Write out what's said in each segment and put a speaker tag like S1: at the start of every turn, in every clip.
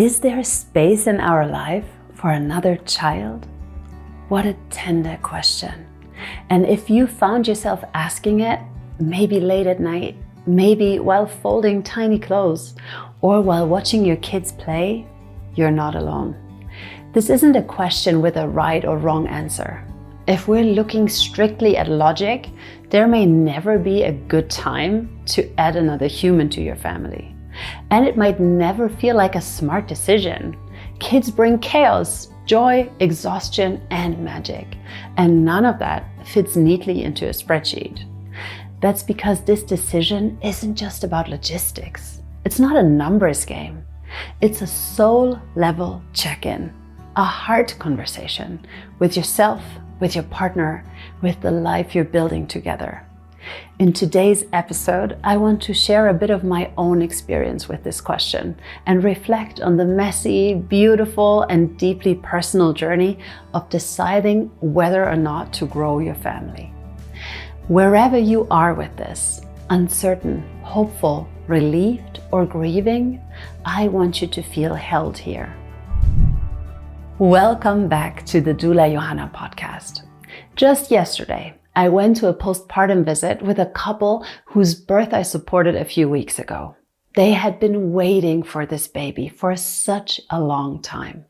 S1: Is there space in our life for another child? What a tender question. And if you found yourself asking it, maybe late at night, maybe while folding tiny clothes, or while watching your kids play, you're not alone. This isn't a question with a right or wrong answer. If we're looking strictly at logic, there may never be a good time to add another human to your family. And it might never feel like a smart decision. Kids bring chaos, joy, exhaustion, and magic. And none of that fits neatly into a spreadsheet. That's because this decision isn't just about logistics. It's not a numbers game. It's a soul-level check-in, a heart conversation with yourself, with your partner, with the life you're building together. In today's episode, I want to share a bit of my own experience with this question and reflect on the messy, beautiful, and deeply personal journey of deciding whether or not to grow your family. Wherever you are with this, uncertain, hopeful, relieved, or grieving, I want you to feel held here. Welcome back to the Doula Johanna podcast. Just yesterday, I went to a postpartum visit with a couple whose birth I supported a few weeks ago. They had been waiting for this baby for such a long time,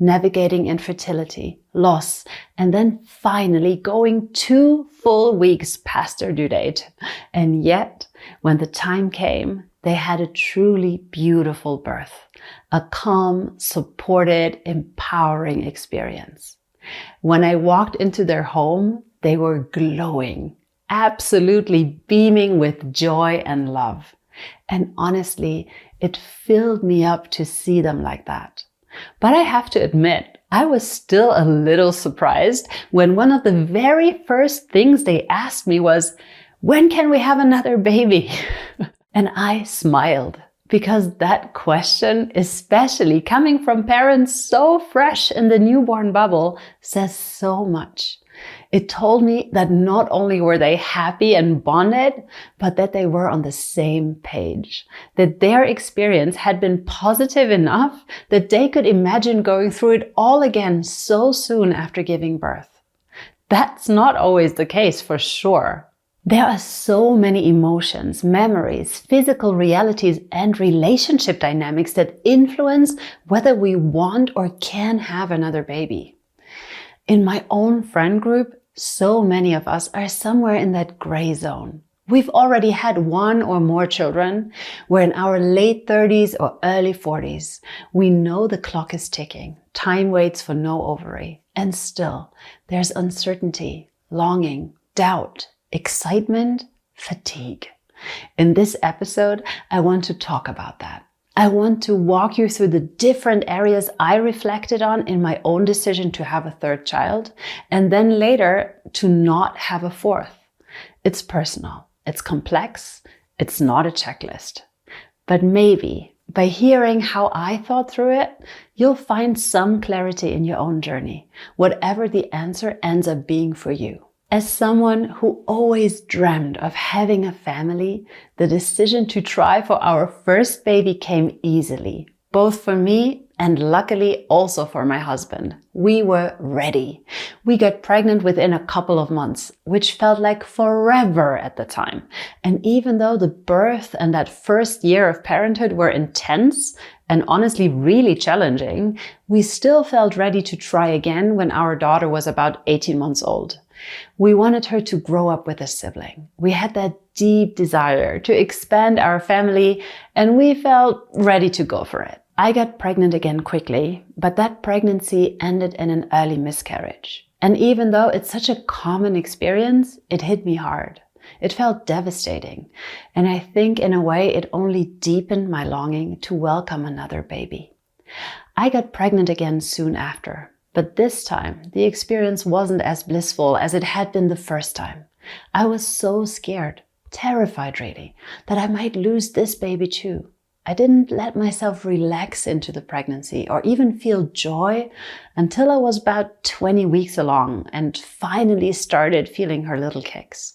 S1: navigating infertility, loss, and then finally going 2 full weeks past their due date. And yet, when the time came, they had a truly beautiful birth, a calm, supported, empowering experience. When I walked into their home, they were glowing, absolutely beaming with joy and love. And honestly, it filled me up to see them like that. But I have to admit, I was still a little surprised when one of the very first things they asked me was, "When can we have another baby?" And I smiled, because that question, especially coming from parents so fresh in the newborn bubble, says so much. It told me that not only were they happy and bonded, but that they were on the same page, that their experience had been positive enough that they could imagine going through it all again so soon after giving birth. That's not always the case, for sure. There are so many emotions, memories, physical realities, and relationship dynamics that influence whether we want or can have another baby. In my own friend group, so many of us are somewhere in that gray zone. We've already had 1 or more children. We're in our late 30s or early 40s. We know the clock is ticking. Time waits for no ovary. And still, there's uncertainty, longing, doubt, excitement, fatigue. In this episode, I want to talk about that. I want to walk you through the different areas I reflected on in my own decision to have a 3rd child, and then later to not have a 4th. It's personal, it's complex, it's not a checklist. But maybe by hearing how I thought through it, you'll find some clarity in your own journey, whatever the answer ends up being for you. As someone who always dreamed of having a family, the decision to try for our first baby came easily, both for me and luckily also for my husband. We were ready. We got pregnant within a couple of months, which felt like forever at the time. And even though the birth and that first year of parenthood were intense and honestly really challenging, we still felt ready to try again when our daughter was about 18 months old. We wanted her to grow up with a sibling. We had that deep desire to expand our family, and we felt ready to go for it. I got pregnant again quickly, but that pregnancy ended in an early miscarriage. And even though it's such a common experience, it hit me hard. It felt devastating. And I think in a way it only deepened my longing to welcome another baby. I got pregnant again soon after. But this time, the experience wasn't as blissful as it had been the first time. I was so scared, terrified really, that I might lose this baby too. I didn't let myself relax into the pregnancy or even feel joy until I was about 20 weeks along and finally started feeling her little kicks.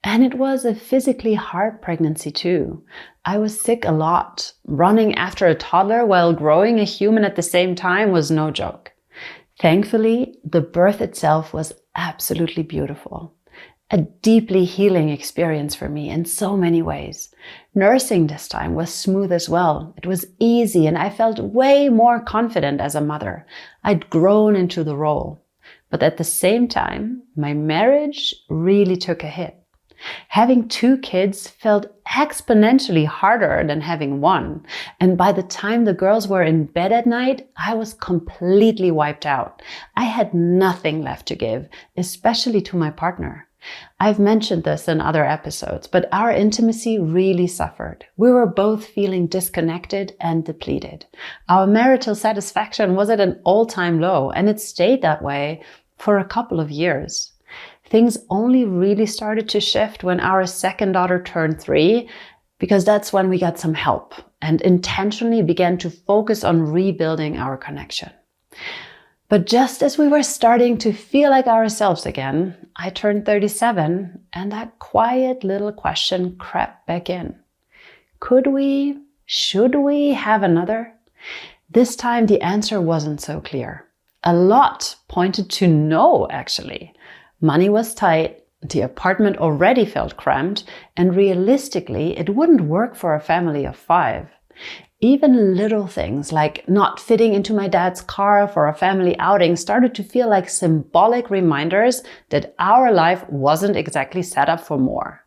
S1: And it was a physically hard pregnancy too. I was sick a lot. Running after a toddler while growing a human at the same time was no joke. Thankfully, the birth itself was absolutely beautiful. A deeply healing experience for me in so many ways. Nursing this time was smooth as well. It was easy and I felt way more confident as a mother. I'd grown into the role. But at the same time, my marriage really took a hit. Having 2 kids felt exponentially harder than having 1. And by the time the girls were in bed at night, I was completely wiped out. I had nothing left to give, especially to my partner. I've mentioned this in other episodes, but our intimacy really suffered. We were both feeling disconnected and depleted. Our marital satisfaction was at an all-time low, and it stayed that way for a couple of years. Things only really started to shift when our second daughter turned 3, because that's when we got some help and intentionally began to focus on rebuilding our connection. But just as we were starting to feel like ourselves again, I turned 37 and that quiet little question crept back in. Should we have another? This time the answer wasn't so clear. A lot pointed to no, actually. Money was tight, the apartment already felt cramped, and realistically, it wouldn't work for a family of 5. Even little things like not fitting into my dad's car for a family outing started to feel like symbolic reminders that our life wasn't exactly set up for more.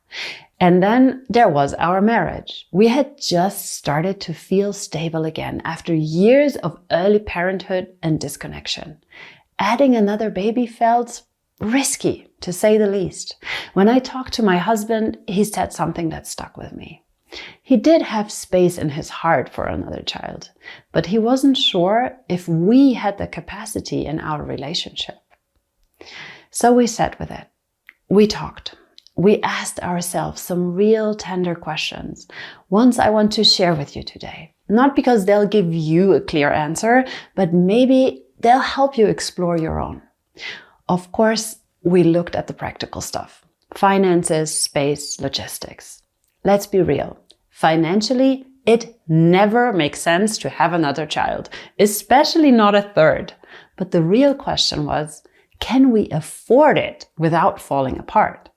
S1: And then there was our marriage. We had just started to feel stable again after years of early parenthood and disconnection. Adding another baby felt risky, to say the least. When I talked to my husband, he said something that stuck with me. He did have space in his heart for another child, but he wasn't sure if we had the capacity in our relationship. So we sat with it. We talked. We asked ourselves some real tender questions, ones I want to share with you today. Not because they'll give you a clear answer, but maybe they'll help you explore your own. Of course, we looked at the practical stuff. Finances, space, logistics. Let's be real. Financially, it never makes sense to have another child, especially not a third. But the real question was, can we afford it without falling apart?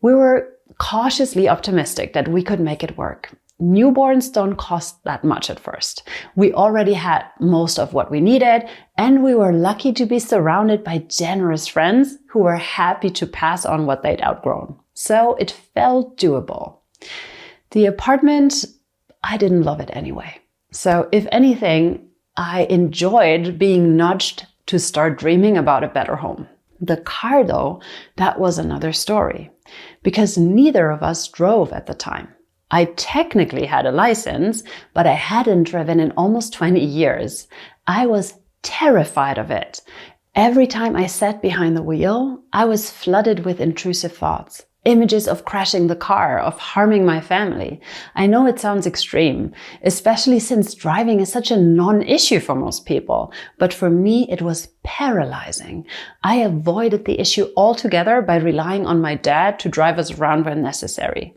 S1: We were cautiously optimistic that we could make it work. Newborns don't cost that much at first. We already had most of what we needed, and we were lucky to be surrounded by generous friends who were happy to pass on what they'd outgrown. So it felt doable. The apartment, I didn't love it anyway. So if anything, I enjoyed being nudged to start dreaming about a better home. The car, though, that was another story, because neither of us drove at the time. I technically had a license, but I hadn't driven in almost 20 years. I was terrified of it. Every time I sat behind the wheel, I was flooded with intrusive thoughts. Images of crashing the car, of harming my family. I know it sounds extreme, especially since driving is such a non-issue for most people. But for me, it was paralyzing. I avoided the issue altogether by relying on my dad to drive us around when necessary.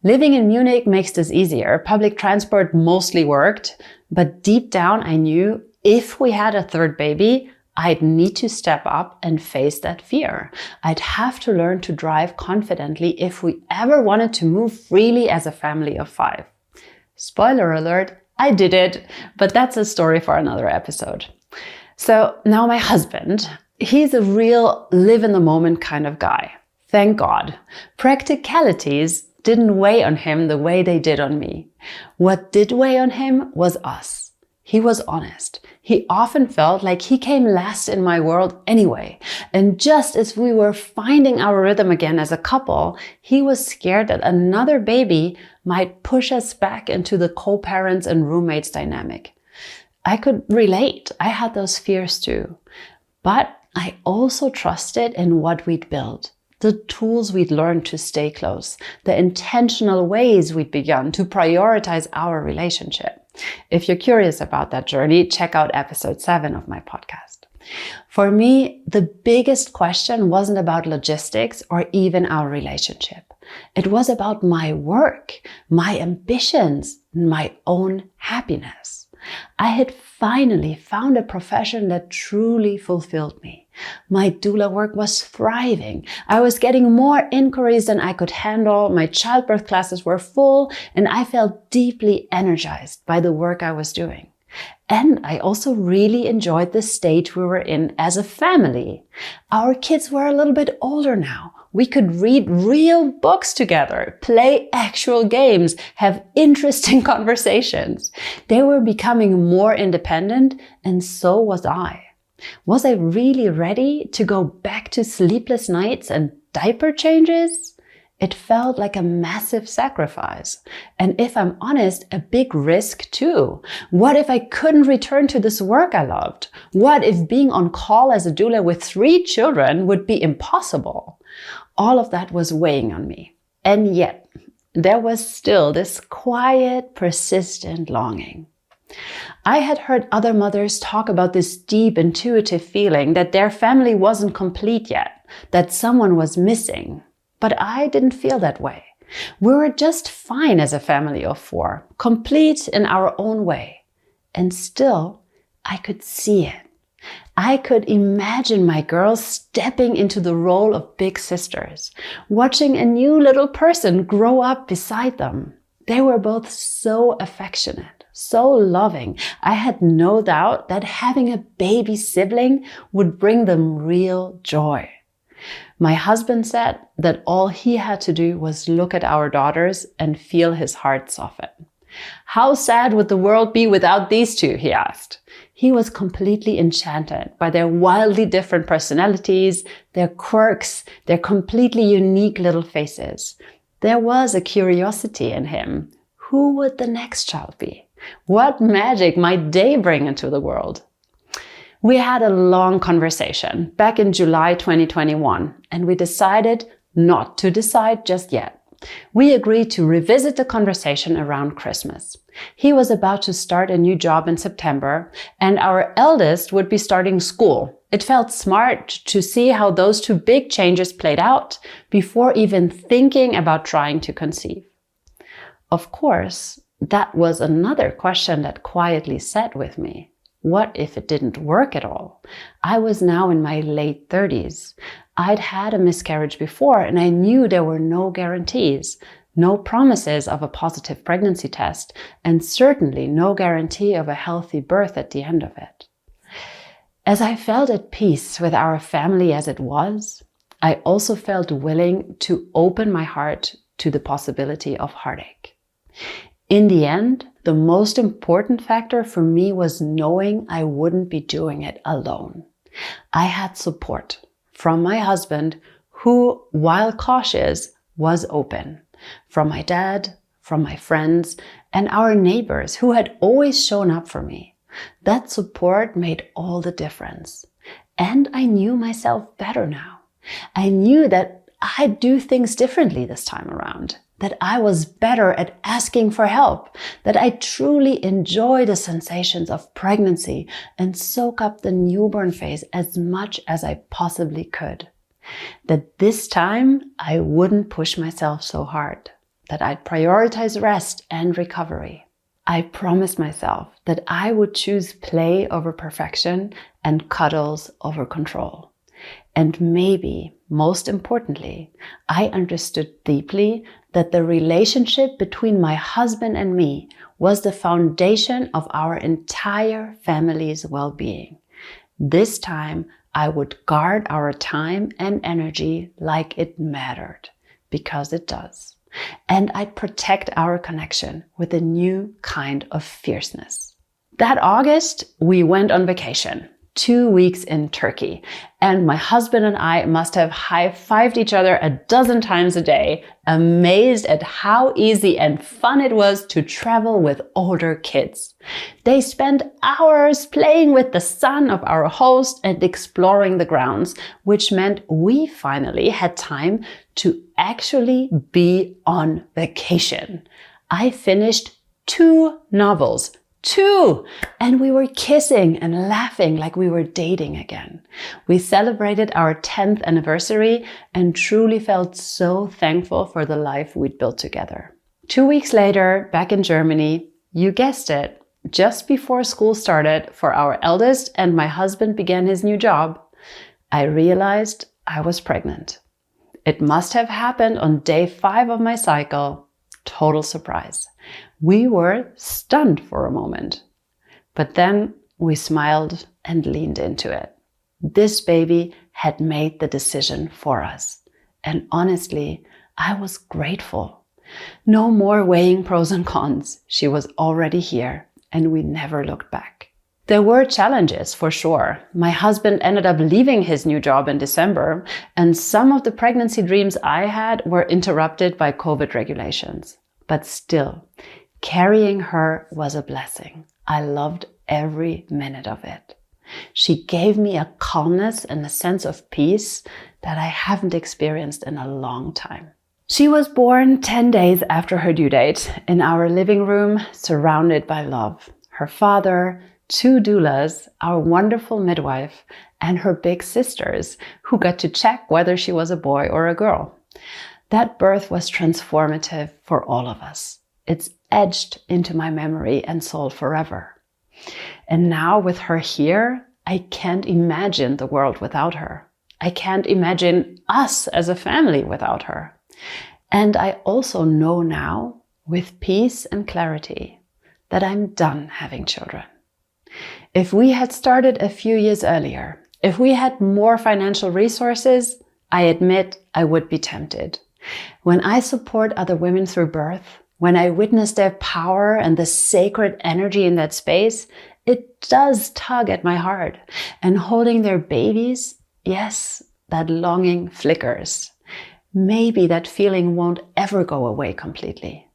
S1: Living in Munich makes this easier. Public transport mostly worked, but deep down I knew if we had a third baby, I'd need to step up and face that fear. I'd have to learn to drive confidently if we ever wanted to move freely as a family of 5. Spoiler alert, I did it, but that's a story for another episode. So now my husband, he's a real live in the moment kind of guy. Thank God. Practicalities didn't weigh on him the way they did on me. What did weigh on him was us. He was honest. He often felt like he came last in my world anyway. And just as we were finding our rhythm again as a couple, he was scared that another baby might push us back into the co-parents and roommates dynamic. I could relate. I had those fears too. But I also trusted in what we'd built. The tools we'd learned to stay close, the intentional ways we'd begun to prioritize our relationship. If you're curious about that journey, check out episode 7 of my podcast. For me, the biggest question wasn't about logistics or even our relationship. It was about my work, my ambitions, and my own happiness. I had finally found a profession that truly fulfilled me. My doula work was thriving. I was getting more inquiries than I could handle. My childbirth classes were full, and I felt deeply energized by the work I was doing. And I also really enjoyed the stage we were in as a family. Our kids were a little bit older now. We could read real books together, play actual games, have interesting conversations. They were becoming more independent, and so was I. Was I really ready to go back to sleepless nights and diaper changes? It felt like a massive sacrifice. And if I'm honest, a big risk too. What if I couldn't return to this work I loved? What if being on call as a doula with 3 children would be impossible? All of that was weighing on me. And yet, there was still this quiet, persistent longing. I had heard other mothers talk about this deep, intuitive feeling that their family wasn't complete yet, that someone was missing. But I didn't feel that way. We were just fine as a family of 4, complete in our own way. And still, I could see it. I could imagine my girls stepping into the role of big sisters, watching a new little person grow up beside them. They were both so affectionate, so loving. I had no doubt that having a baby sibling would bring them real joy. My husband said that all he had to do was look at our daughters and feel his heart soften. How sad would the world be without these 2? He asked. He was completely enchanted by their wildly different personalities, their quirks, their completely unique little faces. There was a curiosity in him. Who would the next child be? What magic might they bring into the world? We had a long conversation back in July 2021, and we decided not to decide just yet. We agreed to revisit the conversation around Christmas. He was about to start a new job in September, and our eldest would be starting school. It felt smart to see how those 2 big changes played out before even thinking about trying to conceive. Of course, that was another question that quietly sat with me. What if it didn't work at all? I was now in my late 30s. I'd had a miscarriage before, and I knew there were no guarantees, no promises of a positive pregnancy test, and certainly no guarantee of a healthy birth at the end of it. As I felt at peace with our family as it was, I also felt willing to open my heart to the possibility of heartache. In the end, the most important factor for me was knowing I wouldn't be doing it alone. I had support from my husband, who, while cautious, was open, from my dad, from my friends, and our neighbors who had always shown up for me. That support made all the difference. And I knew myself better now. I knew that I'd do things differently this time around, that I was better at asking for help, that I truly enjoy the sensations of pregnancy and soak up the newborn phase as much as I possibly could. That this time I wouldn't push myself so hard, that I'd prioritize rest and recovery. I promised myself that I would choose play over perfection and cuddles over control. And maybe, most importantly, I understood deeply that the relationship between my husband and me was the foundation of our entire family's well-being. This time, I would guard our time and energy like it mattered, because it does. And I'd protect our connection with a new kind of fierceness. That August, we went on vacation. 2 weeks in Turkey, and my husband and I must have high-fived each other a dozen times a day, amazed at how easy and fun it was to travel with older kids. They spent hours playing with the son of our host and exploring the grounds, which meant we finally had time to actually be on vacation. I finished 2 novels, 2! And we were kissing and laughing like we were dating again. We celebrated our 10th anniversary and truly felt so thankful for the life we'd built together. 2 weeks later, back in Germany, you guessed it, just before school started for our eldest and my husband began his new job, I realized I was pregnant. It must have happened on day 5 of my cycle. Total surprise. We were stunned for a moment. But then we smiled and leaned into it. This baby had made the decision for us. And honestly, I was grateful. No more weighing pros and cons. She was already here, and we never looked back. There were challenges, for sure. My husband ended up leaving his new job in December, and some of the pregnancy dreams I had were interrupted by COVID regulations. But still, carrying her was a blessing. I loved every minute of it. She gave me a calmness and a sense of peace that I haven't experienced in a long time. She was born 10 days after her due date in our living room, surrounded by love. Her father, 2 doulas, our wonderful midwife, and her big sisters, who got to check whether she was a boy or a girl. That birth was transformative for all of us. It's etched into my memory and soul forever. And now with her here, I can't imagine the world without her. I can't imagine us as a family without her. And I also know now, with peace and clarity, that I'm done having children. If we had started a few years earlier, if we had more financial resources, I admit I would be tempted. When I support other women through birth, when I witness their power and the sacred energy in that space, it does tug at my heart. And holding their babies, yes, that longing flickers. Maybe that feeling won't ever go away completely.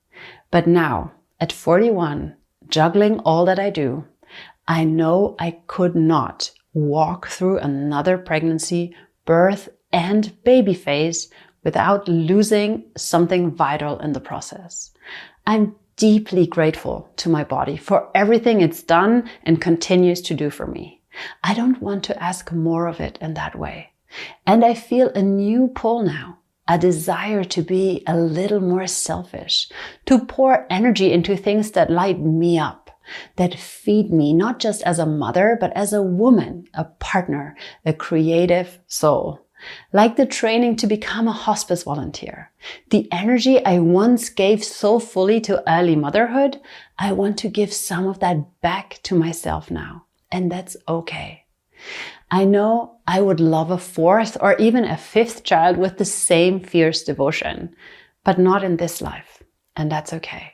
S1: But now, at 41, juggling all that I do, I know I could not walk through another pregnancy, birth, and baby phase without losing something vital in the process. I'm deeply grateful to my body for everything it's done and continues to do for me. I don't want to ask more of it in that way. And I feel a new pull now, a desire to be a little more selfish, to pour energy into things that light me up, that feed me not just as a mother, but as a woman, a partner, a creative soul. Like the training to become a hospice volunteer. The energy I once gave so fully to early motherhood, I want to give some of that back to myself now. And that's okay. I know I would love a 4th or even a 5th child with the same fierce devotion, but not in this life. And that's okay.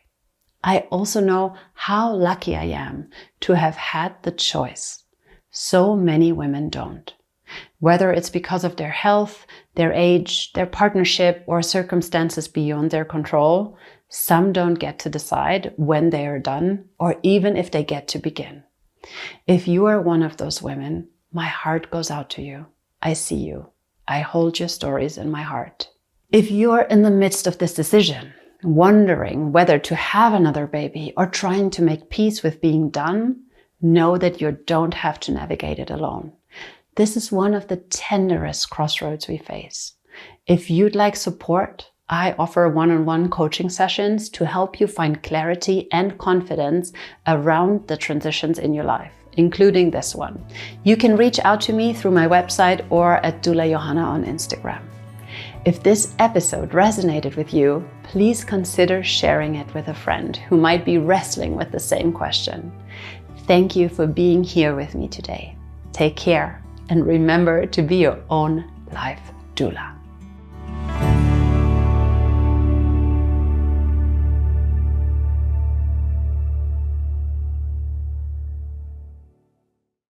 S1: I also know how lucky I am to have had the choice. So many women don't. Whether it's because of their health, their age, their partnership, or circumstances beyond their control, some don't get to decide when they are done or even if they get to begin. If you are one of those women, my heart goes out to you. I see you. I hold your stories in my heart. If you're in the midst of this decision, wondering whether to have another baby or trying to make peace with being done, know that you don't have to navigate it alone. This is one of the tenderest crossroads we face. If you'd like support, I offer one-on-one coaching sessions to help you find clarity and confidence around the transitions in your life, including this one. You can reach out to me through my website or at doula Johanna on Instagram. If this episode resonated with you, please consider sharing it with a friend who might be wrestling with the same question. Thank you for being here with me today. Take care and remember to be your own life doula.